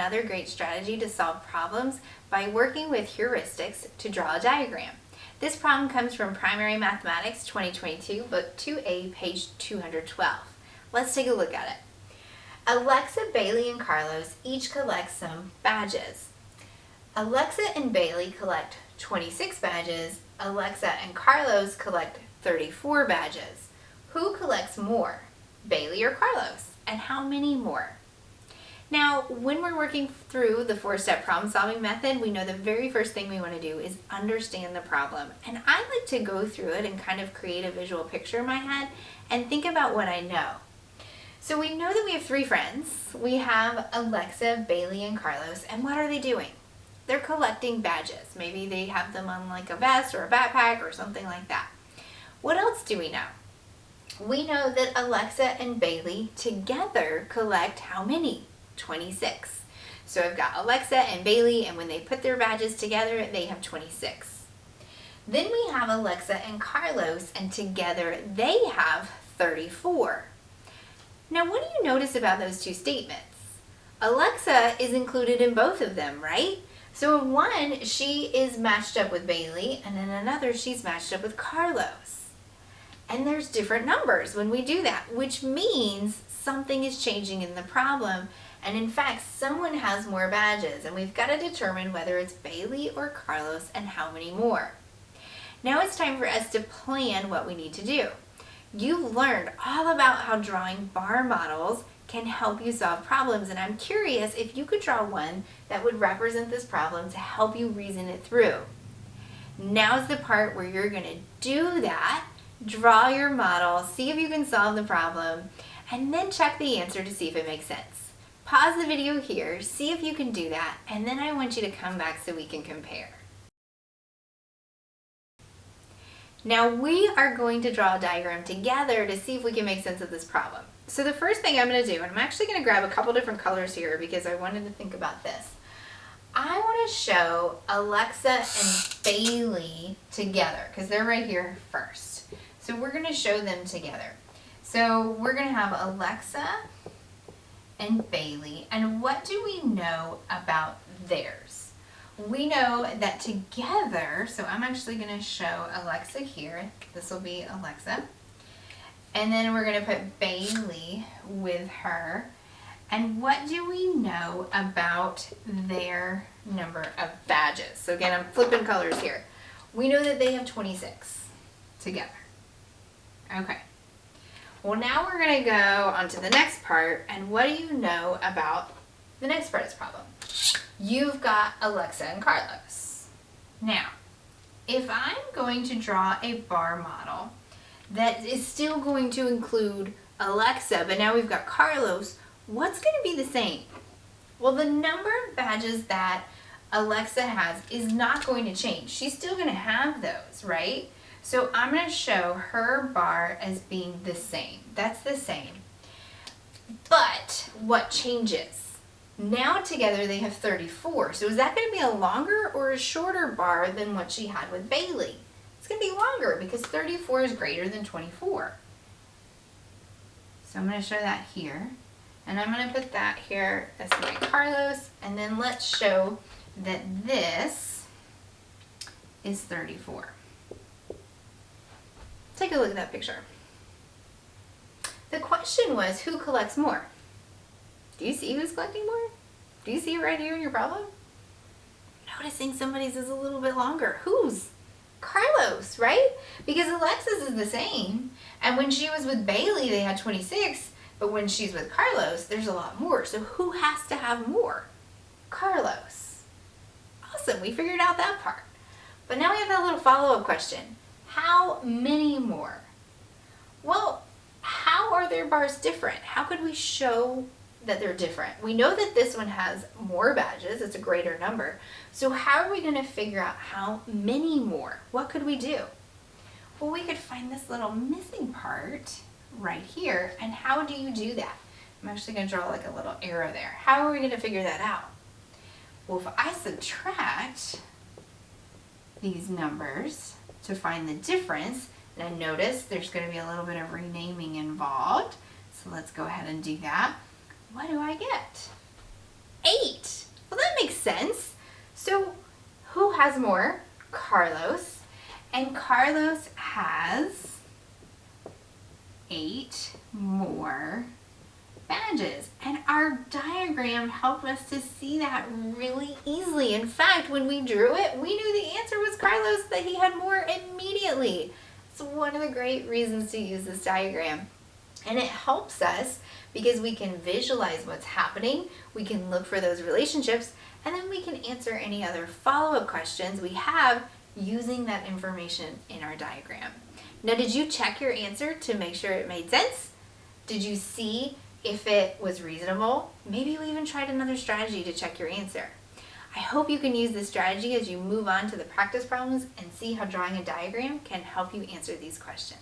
another great strategy to solve problems by working with heuristics to draw a diagram. This problem comes from Primary Mathematics 2022, Book 2A, page 212. Let's take a look at it. Alexa, Bailey, and Carlos each collect some badges. Alexa and Bailey collect 26 badges. Alexa and Carlos collect 34 badges. Who collects more, Bailey or Carlos? And how many more? Now, when we're working through the 4-step problem-solving method, we know the very first thing we want to do is understand the problem. And I like to go through it and kind of create a visual picture in my head and think about what I know. So we know that we have 3 friends. We have Alexa, Bailey, and Carlos. And what are they doing? They're collecting badges. Maybe they have them on like a vest or a backpack or something like that. What else do we know? We know that Alexa and Bailey together collect how many? 26. So I've got Alexa and Bailey, and when they put their badges together, they have 26. Then we have Alexa and Carlos, and together they have 34. Now, what do you notice about those two statements? Alexa is included in both of them, right? So in one, she is matched up with Bailey, and in another, she's matched up with Carlos. And there's different numbers when we do that, which means something is changing in the problem. And in fact, someone has more badges, and we've got to determine whether it's Bailey or Carlos and how many more. Now it's time for us to plan what we need to do. You've learned all about how drawing bar models can help you solve problems, and I'm curious if you could draw one that would represent this problem to help you reason it through. Now's the part where you're going to do that. Draw your model, see if you can solve the problem, and then check the answer to see if it makes sense. Pause the video here, see if you can do that, and then I want you to come back so we can compare. Now we are going to draw a diagram together to see if we can make sense of this problem. So the first thing I'm going to do, and I'm actually going to grab a couple different colors here because I wanted to think about this. I want to show Alexa and Bailey together because they're right here first. So we're going to show them together. So we're going to have Alexa and Bailey. And what do we know about theirs? We know that together, so I'm actually going to show Alexa here. This will be Alexa. And then we're going to put Bailey with her. And what do we know about their number of badges? So again, I'm flipping colors here. We know that they have 26 together. Okay. Well, now we're going to go on to the next part. And what do you know about the next part of this problem? You've got Alexa and Carlos. Now, if I'm going to draw a bar model that is still going to include Alexa, but now we've got Carlos, what's going to be the same? Well, the number of badges that Alexa has is not going to change. She's still going to have those, right? So I'm going to show her bar as being the same. That's the same. But what changes? Now together they have 34. So is that going to be a longer or a shorter bar than what she had with Bailey? It's going to be longer because 34 is greater than 24. So I'm going to show that here. And I'm going to put that here as my Carlos. And then let's show that this is 34. Take a look at that picture. The question was, who collects more? Do you see who's collecting more? Do you see it right here in your problem? Noticing somebody's is a little bit longer. Whose? Carlos, right? Because Alexa's is the same. And when she was with Bailey, they had 26. But when she's with Carlos, there's a lot more. So who has to have more? Carlos. Awesome, we figured out that part. But now we have that little follow-up question. How many more? Well, how are their bars different? How could we show that they're different? We know that this one has more badges. It's a greater number. So how are we going to figure out how many more? What could we do? Well, we could find this little missing part right here. And how do you do that? I'm actually going to draw like a little arrow there. How are we going to figure that out? Well, if I subtract these numbers to find the difference, and notice there's going to be a little bit of renaming involved. So let's go ahead and do that. What do I get? 8. Well, that makes sense. So who has more? Carlos. And Carlos has 8 more badges. And our diagram helped us to see that really easily. In fact, when we drew it, we knew the answer was Carlos, that he had more immediately. It's one of the great reasons to use this diagram. And it helps us because we can visualize what's happening, we can look for those relationships, and then we can answer any other follow-up questions we have using that information in our diagram. Now, did you check your answer to make sure it made sense? Did you see if it was reasonable? Maybe you even tried another strategy to check your answer. I hope you can use this strategy as you move on to the practice problems and see how drawing a diagram can help you answer these questions.